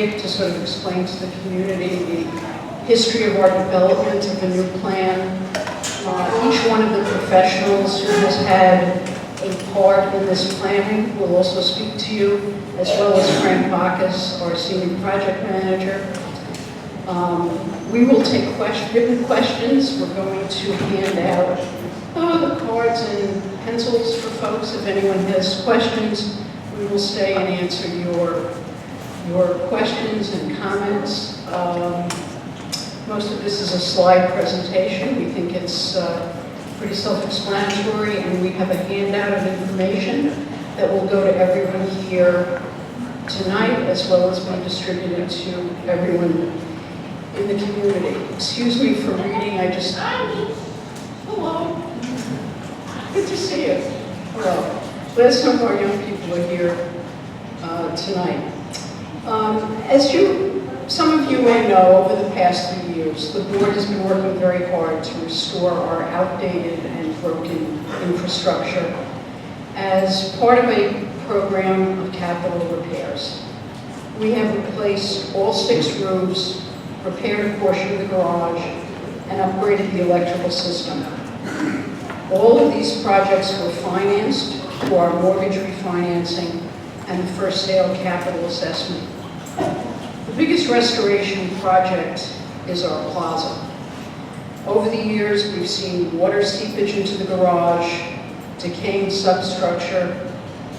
today to sort of explain to the community the history of our development of the new plan. Each one of the professionals who has had a part in this planning will also speak to you, as well as Frank Bacchus, our senior project manager. We will take written questions. We're going to hand out the cards and pencils for folks. If anyone has questions, we will stay and answer your questions and comments. Most of this is a slide presentation. We think it's pretty self-explanatory, and we have a handout of information that will go to everyone here tonight, as well as be distributed to everyone in the community. Excuse me for reading. Hello. Good to see you. Well, glad some of our young people are here tonight. As some of you may know, over the past 3 years, the board has been working very hard to restore our outdated and broken infrastructure as part of a program of capital repairs. We have replaced all 6 roofs, repaired a portion of the garage, and upgraded the electrical system. All of these projects were financed through our mortgage refinancing and the first sale capital assessment. The biggest restoration project is our Plaza. Over the years, we've seen water seepage into the garage, decaying substructure,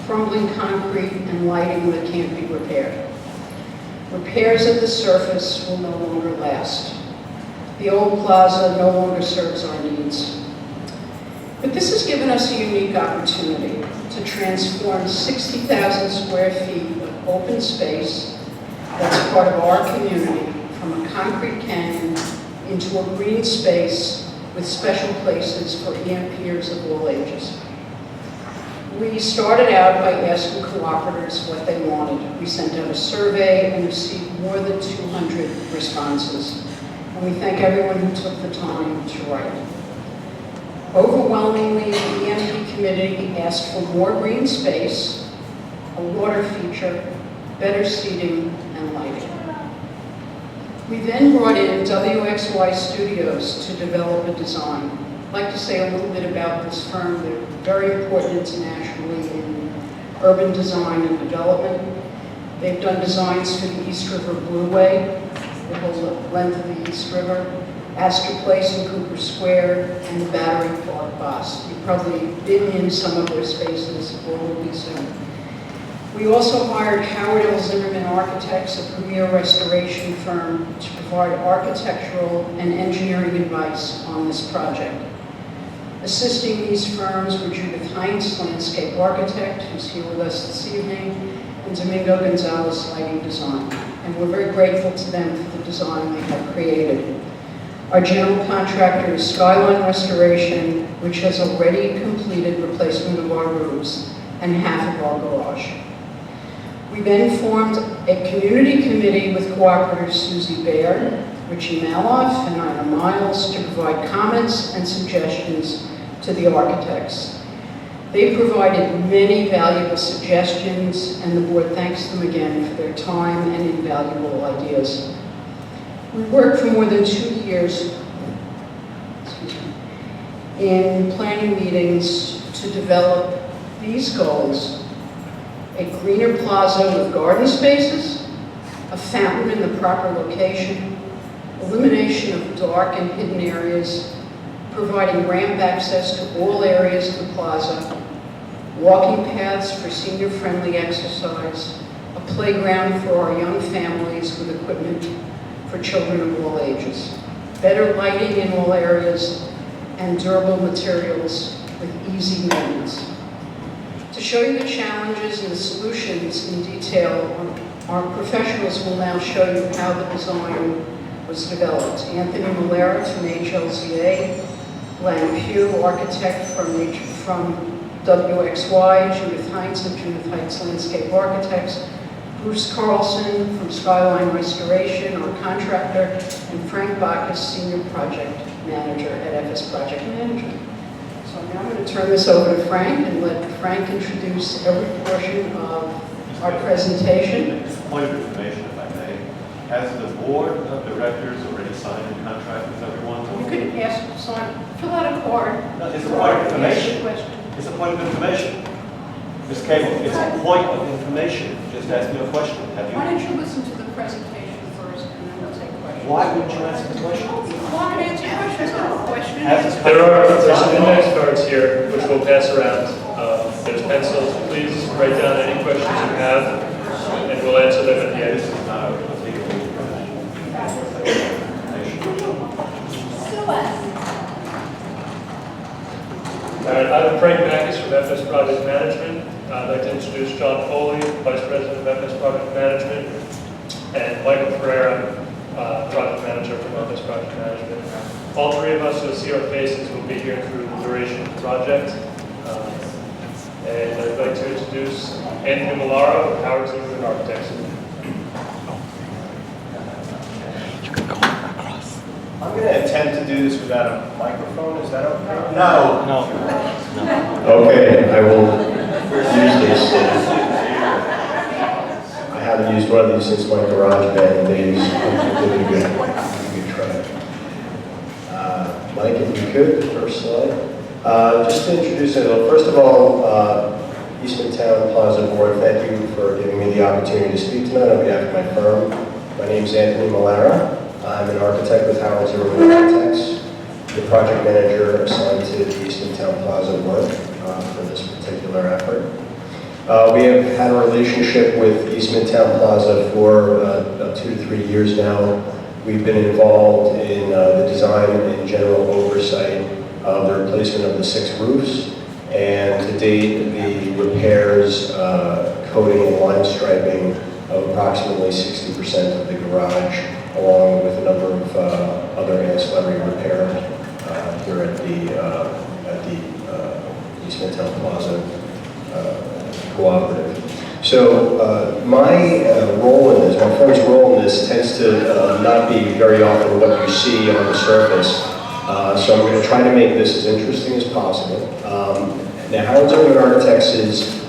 crumbling concrete, and lighting that can't be repaired. Repairs at the surface will no longer last. The old Plaza no longer serves our needs. But this has given us a unique opportunity to transform 60,000 square feet of open space that's part of our community from a concrete canyon into a green space with special places for EMPers of all ages. We started out by asking cooperators what they wanted. We sent out a survey and received more than 200 responses. And we thank everyone who took the time to write. Overwhelmingly, the EMP committee asked for more green space, a water feature, better seating, and lighting. We then brought in WXY Studios to develop a design. I'd like to say a little bit about this firm. They're very important internationally in urban design and development. They've done designs for the East River Blueway, the whole length of the East River, Astor Place in Cooper Square, and the Battery Park Bosque. You've probably been in some of their spaces, or will be soon. We also hired Howard L. Zimmerman Architects, a premier restoration firm, to provide architectural and engineering advice on this project. Assisting these firms were Judith Heinz, landscape architect, who's here with us this evening, and Domingo Gonzalez, lighting design. And we're very grateful to them for the design they have created. Our general contractor is Skyline Restoration, which has already completed replacement of our roofs and half of our garage. We then formed a community committee with cooperators Susie Baird, Richie Maloff, and Ina Miles to provide comments and suggestions to the architects. They provided many valuable suggestions, and the board thanks them again for their time and invaluable ideas. We worked for more than 2 years in planning meetings to develop these goals: a greener plaza with garden spaces, a fountain in the proper location, elimination of dark and hidden areas, providing ramp access to all areas of the plaza, walking paths for senior-friendly exercise, a playground for our young families with equipment for children of all ages, better lighting in all areas, and durable materials with easy maintenance. To show you the challenges and the solutions in detail, our professionals will now show you how the design was developed. Anthony Malera from HLZA, Glenn Pugh, architect from WXY, Judith Heinz of Judith Heinz Landscape Architects, Bruce Carlson from Skyline Restoration, our contractor, and Frank Bacchus, Senior Project Manager at FS Project Management. So now I'm going to turn this over to Frank and let Frank introduce every portion of our presentation. Point of information, if I may. Has the board of directors already signed a contract with everyone? You could ask, fill out a card. No, it's a point of Ask a information. question. It's a point of information. Ms. Cable, it's a point of information. Just ask me a question. Have Why you? don't you listen to the presentation first, and then we'll take questions? Why wouldn't you answer the question? Why not answer questions on a question? There's some index cards here, which we'll pass around. There's pencils. Please write down any questions you have, and we'll answer them at the end. This is not a legal All right, I'm Frank Mackis from FS Project Management. I'd like to introduce John Foley, Vice President of FS Project Management, and Michael Ferreira, Project Manager from FS Project Management. All three of us, you'll see our faces, will be here through the duration of the project. And I'd like to introduce Anthony Milaro of Howard Zimmerman Architects. I'm going to attempt to do this without a microphone. Is that okay? No. Okay, I will use this. I haven't used one of these since my garage band days. I'll give it a good try. Mike, if you could, the first slide. Just to introduce it, first of all, East Midtown Plaza Board, thank you for giving me the opportunity to speak tonight on behalf of my firm. My name is Anthony Millara. I'm an architect with Howard Zimmerman Architects, the project manager assigned to the East Midtown Plaza work for this particular effort. We have had a relationship with East Midtown Plaza for about 2 to 3 years now. We've been involved in the design and general oversight of the replacement of the 6 roofs, and to date, the repairs, coating and line striping of approximately 60% of the garage, along with a number of other ancillary repairs here at the East Midtown Plaza Cooperative. So my role in this, my firm's role in this tends to not be very often what you see on the surface. So I'm going to try to make this as interesting as possible. Now, Howard Zimmerman Architects is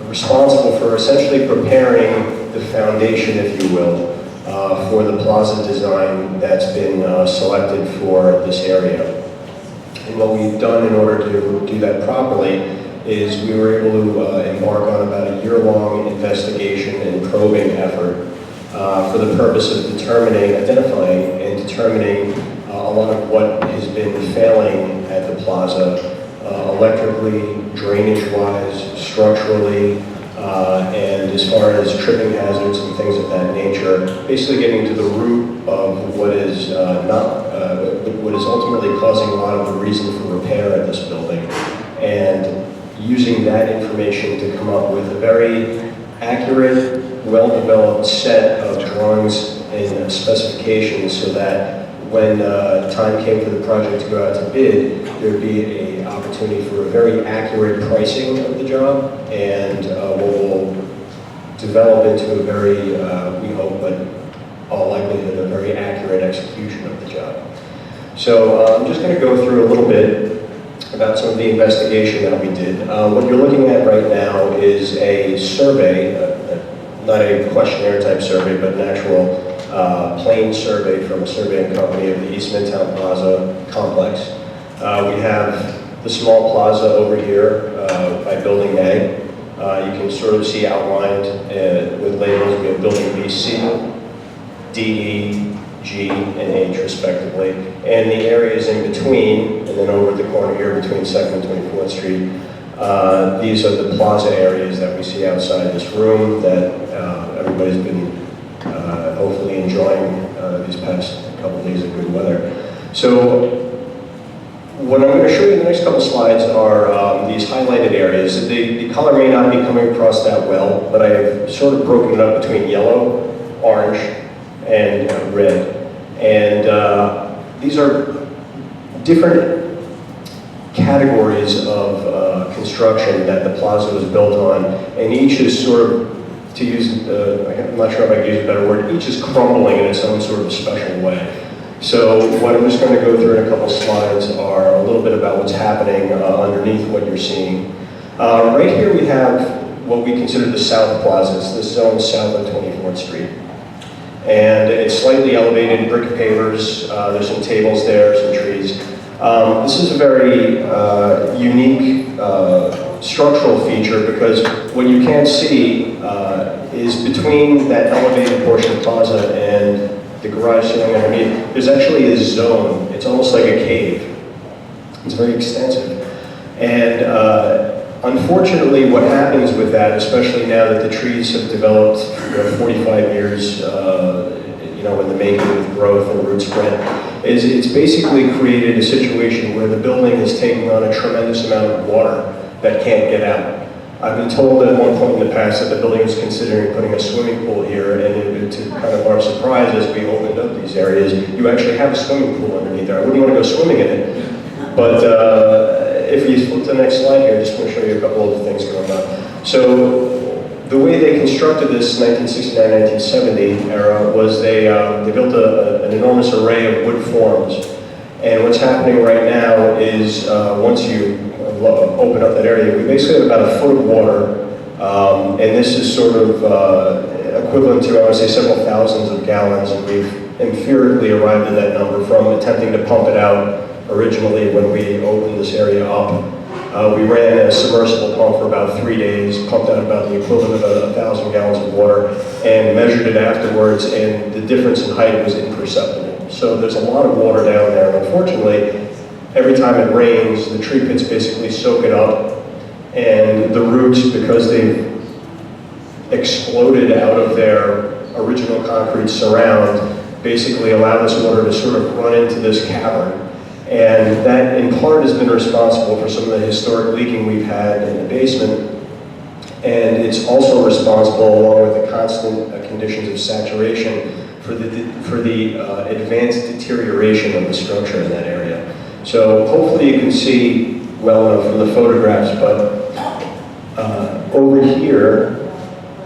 responsible for essentially preparing the foundation, if you will, for the plaza design that's been selected for this area. And what we've done in order to do that properly is we were able to embark on about a year-long investigation and probing effort for the purpose of identifying and determining a lot of what has been failing at the plaza, electrically, drainage-wise, structurally, and as far as tripping hazards and things of that nature, basically getting to the root of what is what is ultimately causing a lot of the reason for repair at this building, and using that information to come up with a very accurate, well-developed set of drawings and specifications, so that when time came for the project to go out to bid, there'd be an opportunity for a very accurate pricing of the job, and what will develop into a very, we hope, but all likelihood, a very accurate execution of the job. So I'm just going to go through a little bit about some of the investigation that we did. What you're looking at right now is a survey, not a questionnaire type survey, but an actual plain survey from a surveying company of the East Midtown Plaza complex. We have the small plaza over here by Building A. You can sort of see outlined with labels. We have Building B, C, D, E, G, and H respectively. And the areas in between, and then over the corner here between 2nd and 24th Street, these are the plaza areas that we see outside this room that everybody's been hopefully enjoying these past couple of days of good weather. So what I'm going to show you in the next couple slides are these highlighted areas. The color may not be coming across that well, but I have sort of broken it up between yellow, orange, and red. And these are different categories of construction that the plaza was built on, and each is sort of, to use, I'm not sure if I can use a better word, each is crumbling in its own sort of special way. So what I'm just going to go through in a couple slides are a little bit about what's happening underneath what you're seeing. Right here we have what we consider the South Plaza. It's the zone south of 24th Street. And it's slightly elevated, brick pavers, there's some tables there, some trees. This is a very unique structural feature because what you can't see is between that elevated portion of Plaza and the garage ceiling underneath, there's actually a zone. It's almost like a cave. It's very extensive. And unfortunately, what happens with that, especially now that the trees have developed 45 years in the making with growth and root spread, is it's basically created a situation where the building is taking on a tremendous amount of water that can't get out. I've been told at one point in the past that the building was considering putting a swimming pool here, and to kind of our surprise as we opened up these areas, you actually have a swimming pool underneath there. I wouldn't want to go swimming in it, but if you flip to the next slide here, I just want to show you a couple of things going on. So the way they constructed this 1969-1970 era was they built an enormous array of wood forms. And what's happening right now is once you open up that area, we basically have about a foot of water. And this is sort of equivalent to, I would say, several thousands of gallons. And we've empirically arrived at that number from attempting to pump it out originally when we opened this area up. We ran a submersible pump for about 3 days, pumped out about the equivalent of 1,000 gallons of water, and measured it afterwards, and the difference in height was imperceptible. So there's a lot of water down there, and unfortunately, every time it rains, the tree pits basically soak it up, and the roots, because they've exploded out of their original concrete surround, basically allow this water to sort of run into this cavern. And that, in part, has been responsible for some of the historic leaking we've had in the basement. And it's also responsible, along with the constant conditions of saturation, for the advanced deterioration of the structure in that area. So hopefully you can see well enough from the photographs, but over here,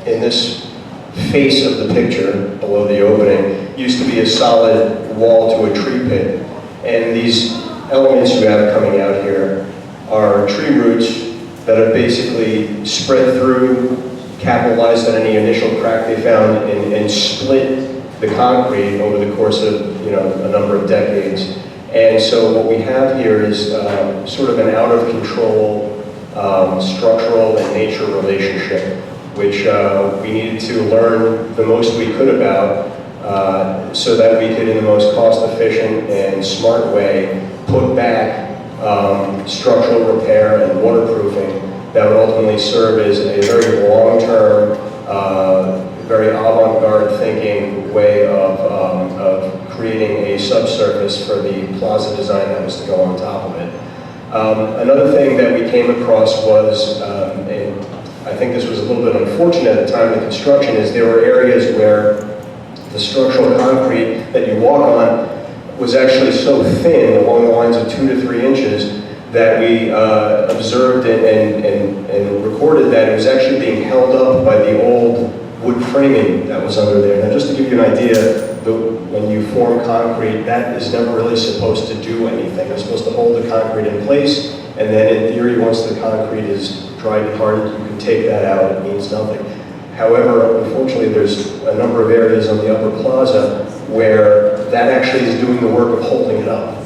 in this face of the picture, below the opening, used to be a solid wall to a tree pit. And these elements you have coming out here are tree roots that have basically spread through, capitalized on any initial crack they found, and split the concrete over the course of a number of decades. And so what we have here is sort of an out of control structural and nature relationship, which we needed to learn the most we could about so that we could, in the most cost-efficient and smart way, put back structural repair and waterproofing that would ultimately serve as a very long-term, very avant-garde thinking way of creating a subsurface for the Plaza design that was to go on top of it. Another thing that we came across was, and I think this was a little bit unfortunate at the time of the construction, is there were areas where the structural concrete that you walk on was actually so thin, along the lines of 2 to 3 inches, that we observed and recorded that it was actually being held up by the old wood framing that was under there. Now, just to give you an idea, when you form concrete, that is never really supposed to do anything. It's supposed to hold the concrete in place, and then in theory, once the concrete is dried and hardened, you can take that out. It means nothing. However, unfortunately, there's a number of areas on the Upper Plaza where that actually is doing the work of holding it up.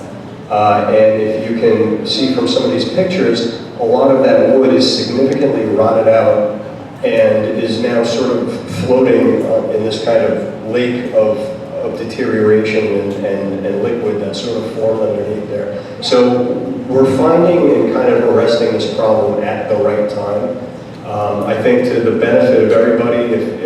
And if you can see from some of these pictures, a lot of that wood is significantly rotted out and is now sort of floating in this kind of lake of deterioration and liquid that's sort of formed underneath there. So we're finding and kind of arresting this problem at the right time. I think to the benefit of everybody,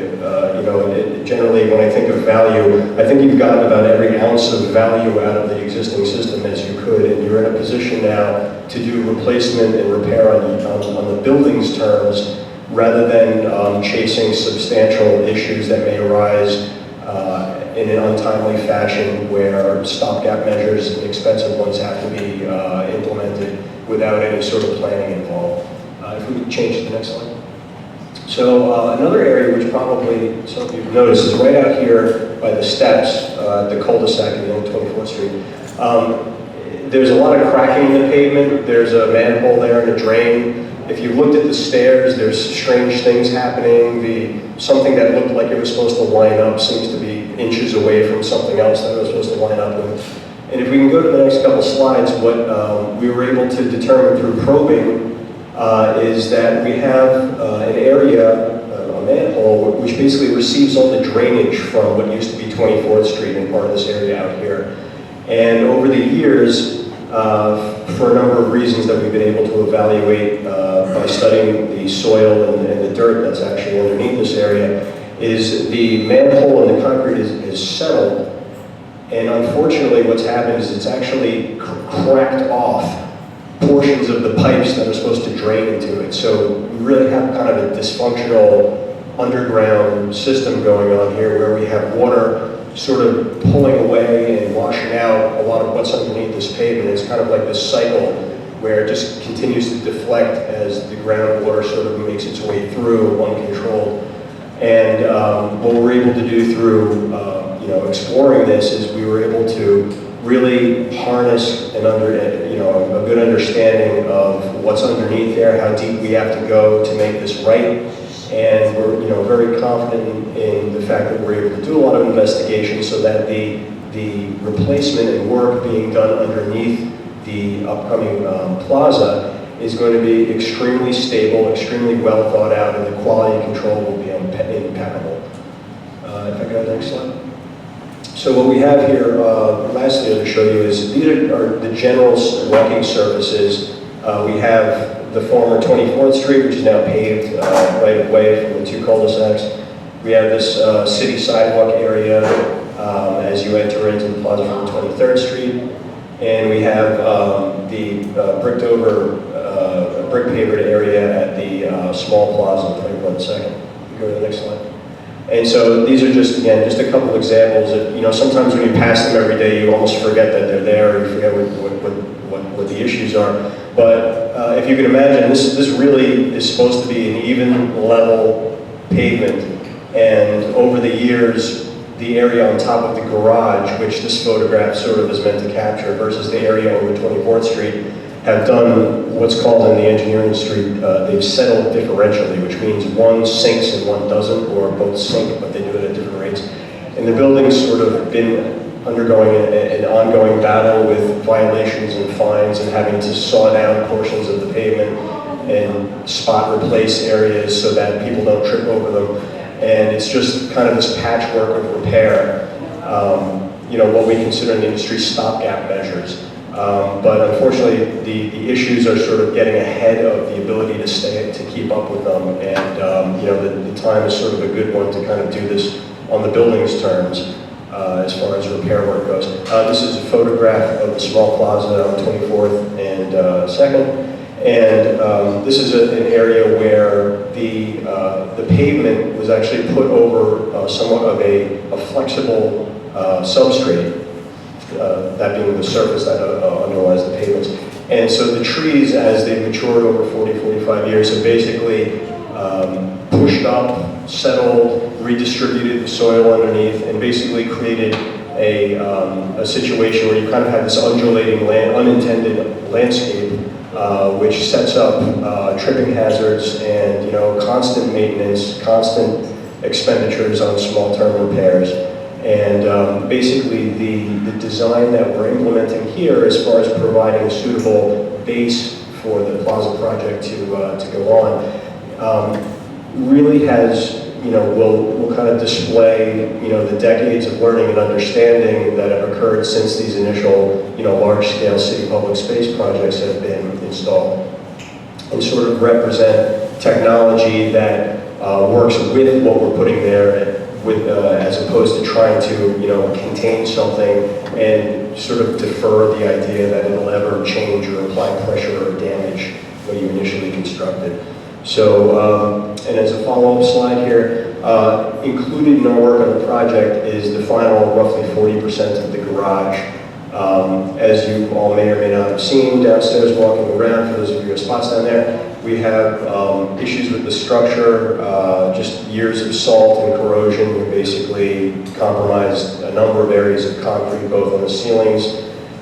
generally when I think of value, I think you've gotten about every ounce of value out of the existing system as you could, and you're in a position now to do replacement and repair on the building's terms, rather than chasing substantial issues that may arise in an untimely fashion where stopgap measures and expensive ones have to be implemented without any sort of planning involved. If we could change to the next slide. So another area which probably some of you have noticed is right out here by the steps, the cul-de-sac at the end of 24th Street. There's a lot of cracking in the pavement. There's a manhole there and a drain. If you looked at the stairs, there's strange things happening. Something that looked like it was supposed to line up seems to be in inches away from something else that I was supposed to line up with. And if we can go to the next couple slides, what we were able to determine through probing is that we have an area, a manhole, which basically receives all the drainage from what used to be 24th Street and part of this area out here. And over the years, for a number of reasons that we've been able to evaluate by studying the soil and the dirt that's actually underneath this area, is the manhole and the concrete is settled. And unfortunately, what's happened is it's actually cracked off portions of the pipes that are supposed to drain into it. So we really have kind of a dysfunctional underground system going on here where we have water sort of pulling away and washing out a lot of what's underneath this pavement. It's kind of like this cycle where it just continues to deflect as the groundwater sort of makes its way through uncontrolled. And what we're able to do through exploring this is we were able to really harness a good understanding of what's underneath there, how deep we have to go to make this right. And we're very confident in the fact that we're able to do a lot of investigation so that the replacement and work being done underneath the upcoming plaza is going to be extremely stable, extremely well thought out, and the quality control will be impeccable. If I go to the next slide. So what we have here, lastly to show you is these are the general walking surfaces. We have the former 24th Street, which is now paved right away from the two cul-de-sacs. We have this city sidewalk area as you enter into the plaza from 23rd Street. And we have the bricked over, brick pavered area at the small plaza on 21st. Go to the next slide. And so these are just, again, just a couple examples of, sometimes when you pass them every day, you almost forget that they're there, or you forget what the issues are. But if you can imagine, this really is supposed to be an even level pavement. And over the years, the area on top of the garage, which this photograph sort of is meant to capture, versus the area over 24th Street, have done what's called in the engineering street, they've settled differentially, which means one sinks and one doesn't, or both sink, but they do it at different rates. And the building's sort of been undergoing an ongoing battle with violations and fines and having to saw down portions of the pavement and spot replace areas so that people don't trip over them. And it's just kind of this patchwork of repair, what we consider in the industry stopgap measures. But unfortunately, the issues are sort of getting ahead of the ability to keep up with them. And the time is sort of a good one to kind of do this on the building's terms as far as repair work goes. This is a photograph of the small plaza on 24th and 2nd. And this is an area where the pavement was actually put over somewhat of a flexible substrate, that being the surface that underlies the pavements. And so the trees, as they've matured over 40, 45 years, have basically pushed up, settled, redistributed the soil underneath, and basically created a situation where you kind of have this undulating unintended landscape, which sets up tripping hazards and constant maintenance, constant expenditures on small-term repairs. And basically the design that we're implementing here as far as providing a suitable base for the plaza project to go on really has, will kind of display, the decades of learning and understanding that have occurred since these initial, large-scale city public space projects have been installed, and sort of represent technology that works with what we're putting there, as opposed to trying to, contain something and sort of defer the idea that it'll ever change or apply pressure or damage what you initially constructed. So, and as a follow-up slide here, included in our work on the project is the final roughly 40% of the garage. As you all may or may not have seen downstairs walking around, for those of you who have spots down there, we have issues with the structure, just years of salt and corrosion. We basically compromised a number of areas of concrete, both on the ceilings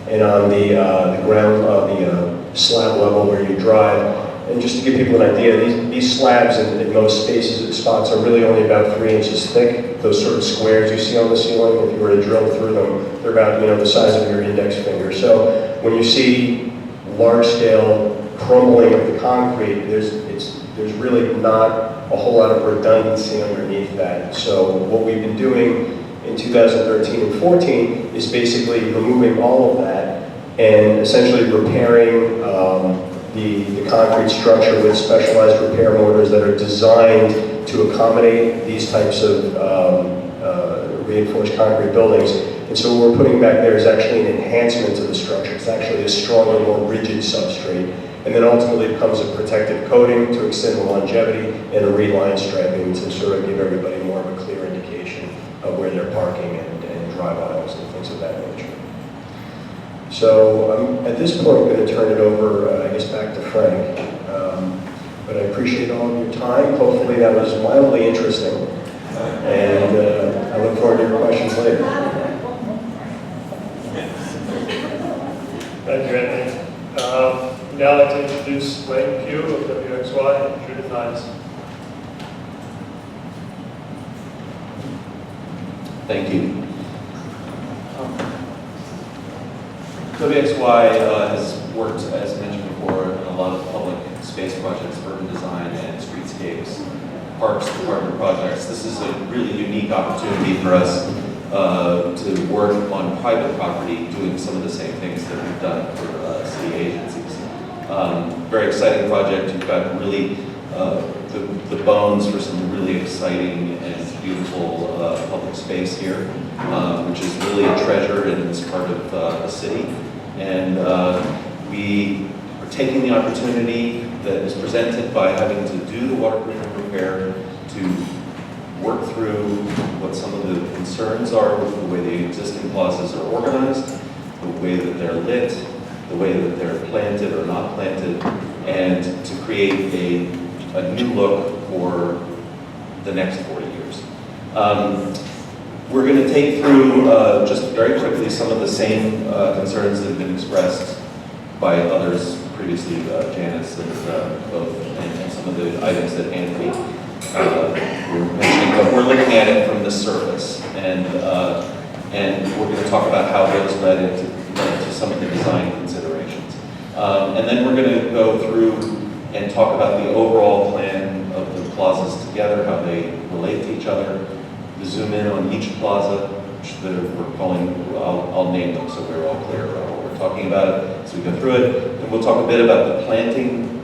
and on the ground, the slab level where you drive. And just to give people an idea, these slabs in most spots are really only about 3 inches thick. Those sort of squares you see on the ceiling, if you were to drill through them, they're about the size of your index finger. So when you see large-scale crumbling of the concrete, there's really not a whole lot of redundancy underneath that. So what we've been doing in 2013 and 14 is basically removing all of that and essentially repairing the concrete structure with specialized repair mortars that are designed to accommodate these types of reinforced concrete buildings. And so what we're putting back there is actually an enhancement to the structure. It's actually a stronger, more rigid substrate. And then ultimately it comes a protective coating to extend the longevity and a reline striping to sort of give everybody more of a clear indication of where they're parking and drive aisles and things of that nature. So I'm at this point going to turn it over, I guess, back to Frank. But I appreciate all of your time. Hopefully that was mildly interesting. And I look forward to your questions later. Thank you, Anthony. Now I'd like to introduce Wayne Pugh of WXY and Judith Hines. Thank you. WXY has worked, as mentioned before, on a lot of public space projects, urban design and streetscapes, parks, department projects. This is a really unique opportunity for us to work on private property, doing some of the same things that we've done for city agencies. Very exciting project. You've got really the bones for some really exciting and beautiful public space here, which is really a treasure in this part of the city. And we are taking the opportunity that is presented by having to do the waterproofing repair to work through what some of the concerns are with the way the existing plazas are organized, the way that they're lit, the way that they're planted or not planted, and to create a new look for the next 40 years. We're going to take through just very quickly some of the same concerns that have been expressed by others previously, Janice and both, and some of the items that Anthony were mentioning. But we're looking at it from the surface, and we're going to talk about how those led into some of the design considerations. And then we're going to go through and talk about the overall plan of the plazas together, how they relate to each other. Zoom in on each plaza, which we're calling, I'll name them so we're all clear about what we're talking about as we go through it. And we'll talk a bit about the planting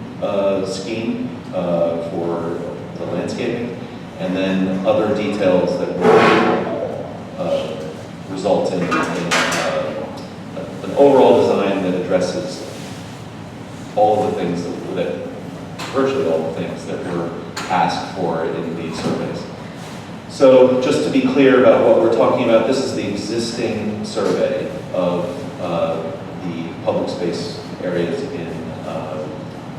scheme for the landscaping, and then other details that will result in an overall design that addresses all of the things virtually all the things that were asked for in these surveys. So just to be clear about what we're talking about, this is the existing survey of the public space areas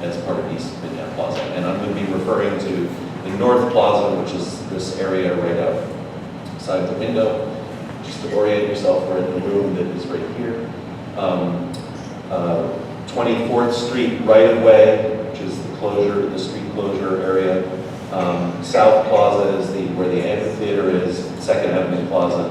as part of East Midtown Plaza. And I'm going to be referring to the North Plaza, which is this area right outside the window. Just to orient yourself, we're in the room that is right here. 24th Street right-of-way, which is the street closure area. South Plaza is where the amphitheater is, 2nd Avenue Plaza.